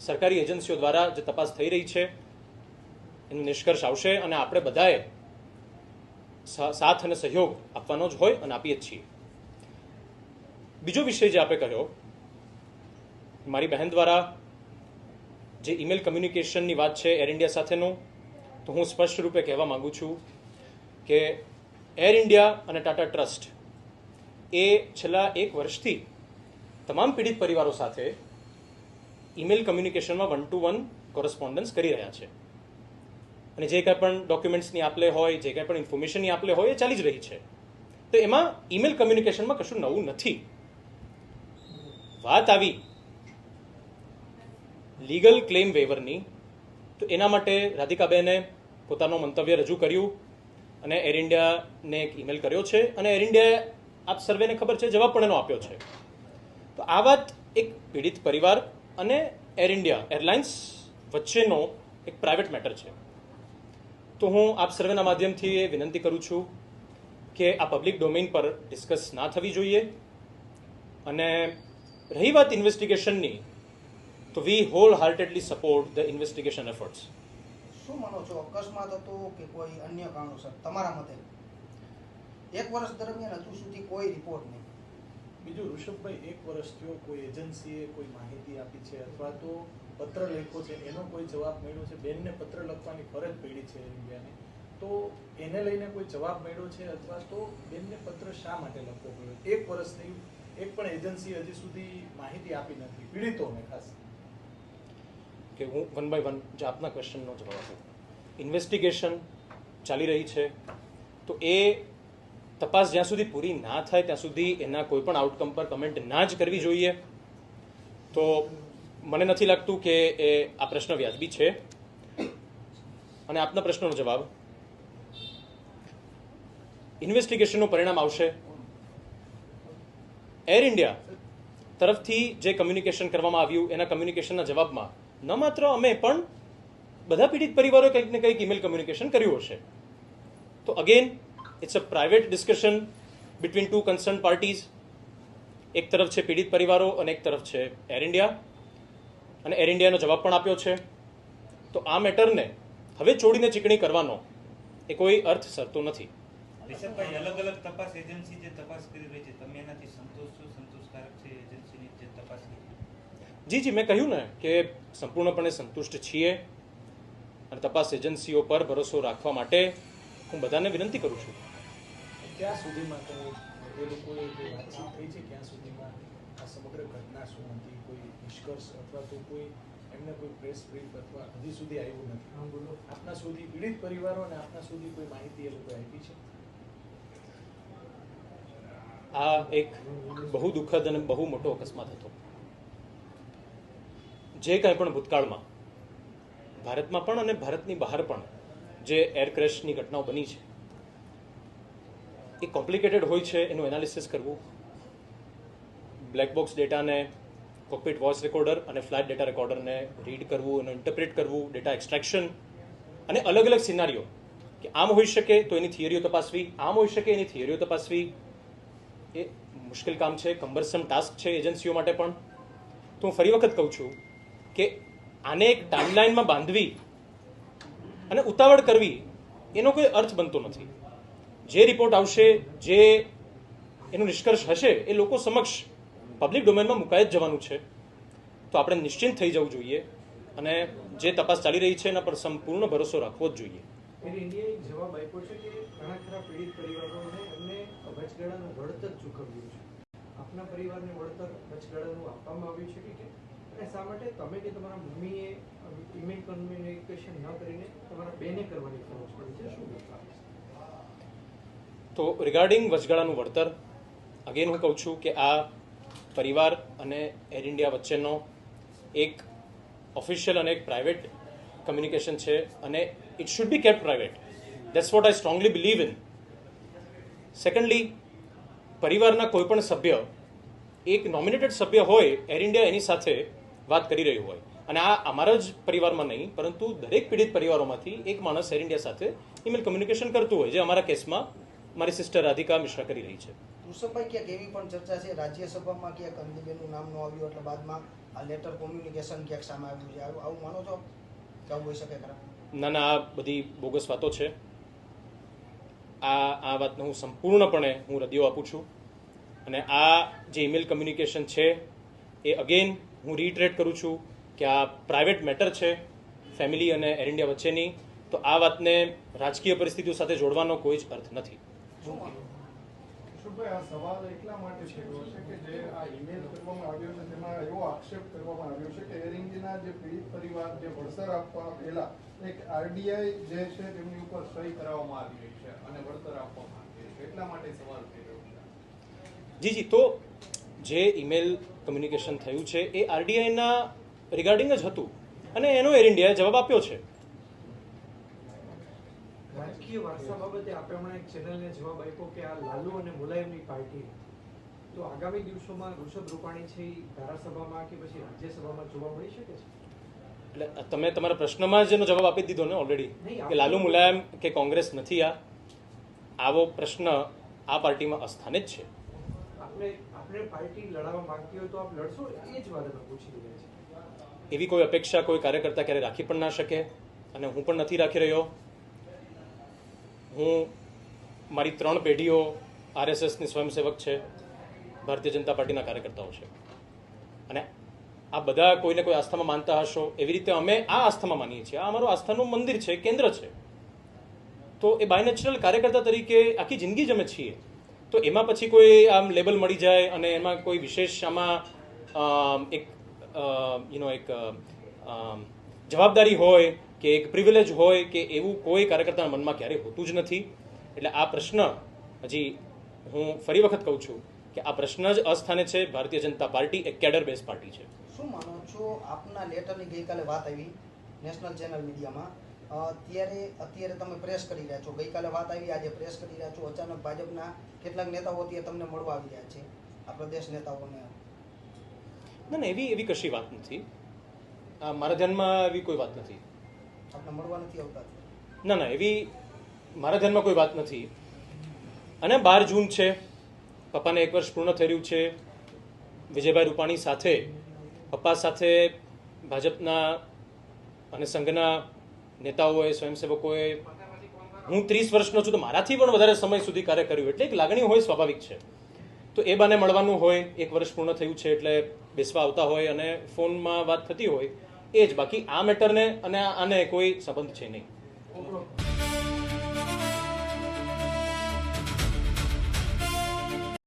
સરકારી એજન્સીઓ દ્વારા જે તપાસ થઈ રહી છે એનો નિષ્કર્ષ આવશે અને આપણે બધાએ સાથ અને સહયોગ આપવાનો જ હોય અને આપીએ જ છીએ. બીજો વિષય જે આપણે કહ્યો, મારી બહેન દ્વારા જે ઈમેલ કમ્યુનિકેશનની વાત છે એર ઇન્ડિયા સાથેનું, તો હું સ્પષ્ટ રૂપે કહેવા માંગુ છું કે એર ઇન્ડિયા અને ટાટા ટ્રસ્ટ એ છેલ્લા 1 વર્ષથી તમામ પીડિત પરિવારો સાથે ઈમેલ કમ્યુનિકેશનમાં 1-to-1 કોરસ્પોન્ડન્સ કરી રહ્યા છે અને જે કંઈ પણ ડોક્યુમેન્ટ્સની આપલે હોય, જે કંઈ પણ ઇન્ફોર્મેશનની આપલે હોય એ ચાલી જ રહી છે. તો એમાં ઈમેલ કમ્યુનિકેશનમાં કશું નવું નથી. વાત આવી લીગલ ક્લેમ વેવરની, તો એના માટે રાધિકાબેને પોતાનું મંતવ્ય રજૂ કર્યું અને એર ઇન્ડિયાને એક ઈમેલ કર્યો છે અને એર ઇન્ડિયાએ આપ સર્વેને ખબર છે જવાબ પણ એનો આપ્યો છે. તો આ વાત એક પીડિત પરિવાર અને એર ઇન્ડિયા એરલાઇન્સ વચ્ચેનો એક પ્રાઇવેટ મેટર છે. તો હું આપ સર્વેના માધ્યમથી એ વિનંતી કરું છું કે આ પબ્લિક ડોમેઇન પર ડિસ્કસ ના થવી જોઈએ. અને રહી વાત ઇન્વેસ્ટિગેશનની, તો we wholeheartedly support the investigation efforts. શું માનો છો, અકસ્માત હતો કે કોઈ અન્ય કારણોસર? તમારા મતે 1 વર્ષ દરમિયાન હજુ સુધી કોઈ રિપોર્ટ નહીં. બીજું ઋષભભાઈ, 1 વર્ષ થયો, કોઈ એજન્સીએ કોઈ માહિતી આપી છે અથવા તો પત્ર લખ્યો છે, એનો કોઈ જવાબ મળ્યો છે? બેનને પત્ર લખવાની ફરજ પડી છે ઇન્ડિયાને, તો એને લઈને કોઈ જવાબ મળ્યો છે અથવા તો બેનને પત્ર શા માટે લખવો પડ્યો? 1 વર્ષ થયું, એક પણ એજન્સી હજી સુધી માહિતી આપી નથી પીડિતોને ખાસ. કે હું 1 by 1 જે આપના ક્વેશ્ચનનો જવાબ આપું. ઇન્વેસ્ટિગેશન ચાલી રહી છે, તો એ તપાસ જ્યાં સુધી પૂરી ના થાય ત્યાં સુધી એના કોઈ પણ આઉટકમ પર કમેન્ટ ના જ કરવી જોઈએ. તો મને નથી લાગતું કે એ આ પ્રશ્ન વ્યાજબી છે. અને આપના પ્રશ્નનો જવાબ, ઇન્વેસ્ટિગેશનનું પરિણામ આવશે. એર ઇન્ડિયા તરફથી જે કમ્યુનિકેશન કરવામાં આવ્યું એના કમ્યુનિકેશનના જવાબમાં ન માત્ર અમે પણ બધા પીડિત પરિવારોએ કંઈક ને કંઈક ઈમેલ કમ્યુનિકેશન કર્યું હશે. તો again it's a private discussion between 2 concern parties. એક તરફ છે પીડિત પરિવારો અને એક તરફ છે એર ઇન્ડિયા, અને એર ઇન્ડિયાનો જવાબ પણ આપ્યો છે. તો આ મેટરને હવે છોડીને ચીકણી કરવાનો એ કોઈ અર્થ સરતો નથી. રિષભભાઈ, અલગ અલગ તપાસ એજન્સી જે તપાસ કરી રહી છે, તમે એનાથી સંતોષકારક છે એજન્સીની જે તપાસ કરી? જી, મેં કહ્યું ને કે સંપૂર્ણપણે સંતુષ્ટ છીએ અને તપાસ એજન્સીઓ પર ભરોસો રાખવા માટે હું બધાને વિનંતી કરું છું. ક્યાં સુધીમાં એ લોકોએ જે વાતચીત થઈ છે, ક્યાં સુધીમાં આ સમગ્ર ઘટના શું હતી, કોઈ નિષ્કર્ષ અથવા તો કોઈ એમને કોઈ પ્રેસ બ્રીફ અથવા હજી સુધી આવ્યું નથી? આપના સુધી પીડિત પરિવારો અને આપના સુધી કોઈ માહિતી એ લોકોએ આપી છે? આ એક બહુ દુઃખદ અને બહુ મોટો અકસ્માત હતો. જે કાંઈ પણ ભૂતકાળમાં ભારતમાં પણ અને ભારતની બહાર પણ જે એર ક્રેશની ઘટનાઓ બની છે એ કોમ્પ્લિકેટેડ હોય છે. એનું એનાલિસિસ કરવું, બ્લેક બોક્સ ડેટાને, કોકપિટ વોઇસ રેકોર્ડર અને ફ્લાઇટ ડેટા રેકોર્ડરને રીડ કરવું, એનું ઇન્ટરપ્રેટ કરવું, ડેટા એક્સટ્રેક્શન અને અલગ અલગ સિનારીઓ કે આમ હોઈ શકે તો એની થિયરીઓ તપાસવી, આમ હોઈ શકે એની થિયરીઓ તપાસવી, એ મુશ્કેલ કામ છે, કમ્બરસમ ટાસ્ક છે એજન્સીઓ માટે પણ. તો હું ફરી વખત કહું છું કે આને એક ટાઈમલાઈનમાં બાંધવી અને ઉતાવળ કરવી એનો કોઈ અર્થ બનતો નથી. જે રિપોર્ટ આવશે, જે એનો નિષ્કર્ષ હશે, એ લોકો સમક્ષ પબ્લિક ડોમેનમાં મુકાઈ જ જવાનું છે. તો આપણે નિશ્ચિંત થઈ જવું જોઈએ અને જે તપાસ ચાલી રહી છે એના પર સંપૂર્ણ ભરોસો રાખવો જ જોઈએ. એર ઇન્ડિયાએ એક જવાબ આપ્યો છે કે ઘણા ખરા પીડિત પરિવારોને એમને વચગાળાનું વળતર ચૂકવ્યું છે. આપના પરિવારને વળતર વચગાળાનું આપવામાં આવ્યું છે કે કેમ? અને શા માટે તમે કે તમારા મમ્મીએ ઈમેલ કમ્યુનિકેશન ન કરીને તમારા બેને કરવાની ફરજ પડી છે? શું? તો રિગાર્ડિંગ વચગાળાનું વળતર, અગેન હું કહું છું કે આ પરિવાર અને એર ઇન્ડિયા વચ્ચેનો એક ઓફિશિયલ અને એક પ્રાઇવેટ કમ્યુનિકેશન છે અને it should be kept private. That's what I strongly believe in. Secondly, પરિવારના કોઈ પણ સભ્ય, એક નોમિનેટેડ સભ્ય હોય, એર ઇન્ડિયા એની સાથે વાત કરી રહ્યું હોય, અને આ અમારા જ પરિવારમાં નહીં પરંતુ દરેક પીડિત પરિવારોમાંથી એક માણસ એર ઇન્ડિયા સાથે ઈમેલ કમ્યુનિકેશન કરતું હોય, જે અમારા કેસમાં મારી સિસ્ટર રાધિકા મિશ્રા કરી રહી છે. ઋષભભાઈ, ક્યાંક એવી પણ ચર્ચા છે રાજ્યસભામાં ક્યાંક અંજલિબેનનું નામ ન આવ્યું એટલે બાદમાં આ લેટર કોમ્યુનિકેશન ક્યાંક સામે આવ્યું છે, આવું માનો છો કે આવું હોઈ શકે ખરા? ના ના, આ બધી બોગસ વાતો છે. આ વાતને હું સંપૂર્ણપણે રદિયો આપું છું. અને આ જે ઈમેલ કમ્યુનિકેશન છે એ અગેન હું રીઇટરેટ કરું છું કે આ પ્રાઇવેટ મેટર છે ફેમિલી અને એર ઇન્ડિયા વચ્ચેની. તો આ વાતને રાજકીય પરિસ્થિતિઓ સાથે જોડવાનો કોઈ જ અર્થ નથી. કેશુભાઈ, આ સવાલ એટલા માટે છેડ્યો છે કે જે આ ઈમેલ કરવામાં આવ્યો છે તેમાં એવો આક્ષેપ કરવામાં આવ્યો છે કે એર ઇન્ડિયાના જે પીડિત પરિવાર જે વળતર આપવા પહેલા એક આરડીઆઈ જે છે તેમની ઉપર સહી કરાવવામાં આવી રહી છે અને વળતર આપવામાં આવી રહ્યું છે, એટલા માટે સવાલ થઈ રહ્યો છે. જી, તો જે ઈમેલ કમ્યુનિકેશન થયું છે એ આરડીઆઈના રિગાર્ડિંગ જ હતું અને એનો એર ઇન્ડિયાએ જવાબ આપ્યો છે. રાજકીય વારસા બાબતે આપણે હમણાં એક ચેનલને જવાબ આપ્યો કે આ લાલુ અને મુલાયમની પાર્ટી, તો આગામી દિવસોમાં ઋષભ રૂપાણી છે એ ધારાસભામાં કે પછી રાજ્યસભામાં જોવા મળી શકે છે? એટલે તમે તમારા પ્રશ્નમાં જ એનો જવાબ આપી દીધો ને ઓલરેડી, કે લાલુ મુલાયમ કે કોંગ્રેસ નથી. આવો પ્રશ્ન આ પાર્ટીમાં અસ્થાને જ છે. આપણે પાર્ટી લડાવવા માંગતી હોય તો આપ લડશો, એ જ વાત અમે પૂછી રહ્યા છીએ. એવી કોઈ અપેક્ષા કોઈ કાર્યકર્તા ક્યારે રાખી પણ ના શકે અને હું પણ નથી રાખી રહ્યો. હું મારી 3 પેઢીઓ આરએસએસની સ્વયંસેવક છે, ભારતીય જનતા પાર્ટીના કાર્યકર્તાઓ છે અને આ બધા કોઈને કોઈ આસ્થામાં માનતા હશો એવી રીતે અમે આ આસ્થામાં માનીએ છીએ. આ અમારું આસ્થાનું મંદિર છે, કેન્દ્ર છે. તો એ બાય નેચરલ કાર્યકર્તા તરીકે આખી જિંદગી જ અમે છીએ. તો એમાં પછી કોઈ આમ લેબલ મળી જાય અને એમાં કોઈ વિશેષ આમાં એક જવાબદારી હોય કે એક પ્રિવિલેજ હોય કે એવું કોઈ કાર્યકર્તાના મનમાં ક્યારેય હોતું જ નથી. એટલે આ પ્રશ્ન હજી હું ફરી વખત કહું છું કે આ પ્રશ્ન જ અસ્થાને છે. ભારતીય જનતા પાર્ટી એક કેડર બેઝ પાર્ટી છે. શું માનો છો, આપના લેટરની ગઈકાલે વાત આવી નેશનલ ચેનલ મીડિયામાં, અત્યારે તમે પ્રેસ કરી રહ્યા છો, ગઈકાલે વાત આવી, આજે પ્રેસ કરી રહ્યા છો, અચાનક ભાજપના કેટલાક નેતાઓ અત્યારે તમને મળવા આવી રહ્યા છે, આ પ્રદેશ નેતાઓને? ના, એવી કશી વાત નથી. મારા ધ્યાનમાં એવી કોઈ વાત નથી. આપને મળવા નથી આવતા? ના, એવી મારા ધ્યાનમાં કોઈ વાત નથી. અને 12 જૂન છે, પપ્પાને 1 વર્ષ પૂર્ણ થઈ રહ્યું છે. વિજયભાઈ રૂપાણી સાથે, પપ્પા સાથે ભાજપના અને સંઘના નેતાઓએ, સ્વયંસેવકોએ, હું 30 વર્ષનો છું તો મારાથી પણ વધારે સમય સુધી કાર્ય કર્યું, એટલે એક લાગણી હોય, સ્વાભાવિક છે. તો એ બાને મળવાનું હોય, 1 વર્ષ પૂર્ણ થયું છે એટલે બેસવા આવતા હોય અને ફોનમાં વાત થતી હોય, એ જ. બાકી આ મેટરને અને આને કોઈ સંબંધ છે નહીં.